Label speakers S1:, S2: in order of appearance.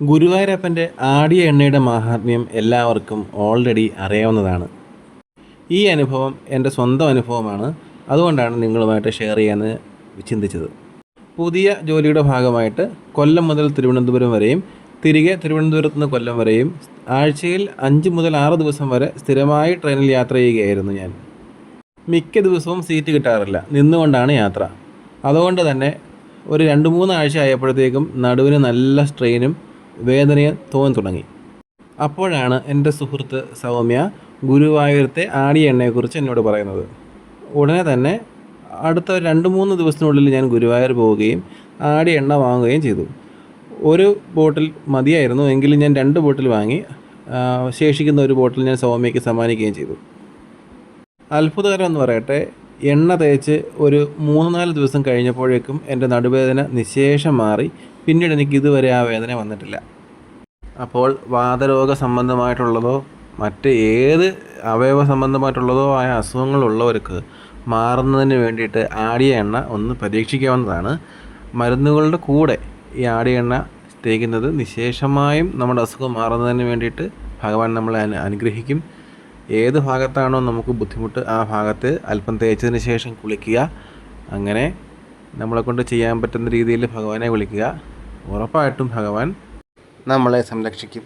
S1: ഗുരുവായൂരപ്പൻ്റെ ആടിയ എണ്ണയുടെ മാഹാത്മ്യം എല്ലാവർക്കും ഓൾറെഡി അറിയാവുന്നതാണ്. ഈ അനുഭവം എൻ്റെ സ്വന്തം അനുഭവമാണ്. അതുകൊണ്ടാണ് നിങ്ങളുമായിട്ട് ഷെയർ ചെയ്യാമെന്ന് ചിന്തിച്ചത്. പുതിയ ജോലിയുടെ ഭാഗമായിട്ട് കൊല്ലം മുതൽ തിരുവനന്തപുരം വരെയും തിരികെ തിരുവനന്തപുരത്ത് നിന്ന് കൊല്ലം വരെയും ആഴ്ചയിൽ 5 മുതൽ 6 ദിവസം വരെ സ്ഥിരമായി ട്രെയിനിൽ യാത്ര ചെയ്യുകയായിരുന്നു ഞാൻ. മിക്ക ദിവസവും സീറ്റ് കിട്ടാറില്ല, നിന്നുകൊണ്ടാണ് യാത്ര. അതുകൊണ്ട് തന്നെ ഒരു 2-3 ആഴ്ച ആയപ്പോഴത്തേക്കും നടുവിന് നല്ല സ്ട്രെയിനും വേദനയും തോന്നി തുടങ്ങി. അപ്പോഴാണ് എൻ്റെ സുഹൃത്ത് സൗമ്യ ഗുരുവായൂരത്തെ ആടിയ എണ്ണയെക്കുറിച്ച് എന്നോട് പറയുന്നത്. ഉടനെ തന്നെ അടുത്ത 2-3 ദിവസത്തിനുള്ളിൽ ഞാൻ ഗുരുവായൂർ പോവുകയും ആടിയ എണ്ണ വാങ്ങുകയും ചെയ്തു. ഒരു ബോട്ടിൽ മതിയായിരുന്നു, എങ്കിലും ഞാൻ 2 ബോട്ടിൽ വാങ്ങി. ശേഷിക്കുന്ന ഒരു ബോട്ടിൽ ഞാൻ സൗമ്യയ്ക്ക് സമ്മാനിക്കുകയും ചെയ്തു. അത്ഭുതകരം എന്ന് പറയട്ടെ, എണ്ണ തേച്ച് ഒരു 3-4 ദിവസം കഴിഞ്ഞപ്പോഴേക്കും എൻ്റെ നടുവേദന നിശേഷം മാറി. പിന്നീട് എനിക്ക് ഇതുവരെ ആ വേദന വന്നിട്ടില്ല. അപ്പോൾ വാതരോഗ സംബന്ധമായിട്ടുള്ളതോ മറ്റ് ഏത് അവയവ സംബന്ധമായിട്ടുള്ളതോ ആയ അസുഖങ്ങളുള്ളവർക്ക് മാറുന്നതിന് വേണ്ടിയിട്ട് ആടിയ എണ്ണ ഒന്ന് പരീക്ഷിക്കാവുന്നതാണ്. മരുന്നുകളുടെ കൂടെ ഈ ആടിയ എണ്ണ തേക്കുന്നത് നിശേഷമായും നമ്മുടെ അസുഖം മാറുന്നതിന് വേണ്ടിയിട്ട് ഭഗവാൻ നമ്മളെ അനുഗ്രഹിക്കും. ഏത് ഭാഗത്താണോ നമുക്ക് ബുദ്ധിമുട്ട് ആ ഭാഗത്ത് അല്പം തേച്ചതിന് ശേഷം കുളിക്കുക. അങ്ങനെ നമ്മളെക്കൊണ്ട് ചെയ്യാൻ പറ്റുന്ന രീതിയിൽ ഭഗവാനെ വിളിക്കുക. ഉറപ്പായിട്ടും ഭഗവാൻ നമ്മളെ സംരക്ഷിക്കും.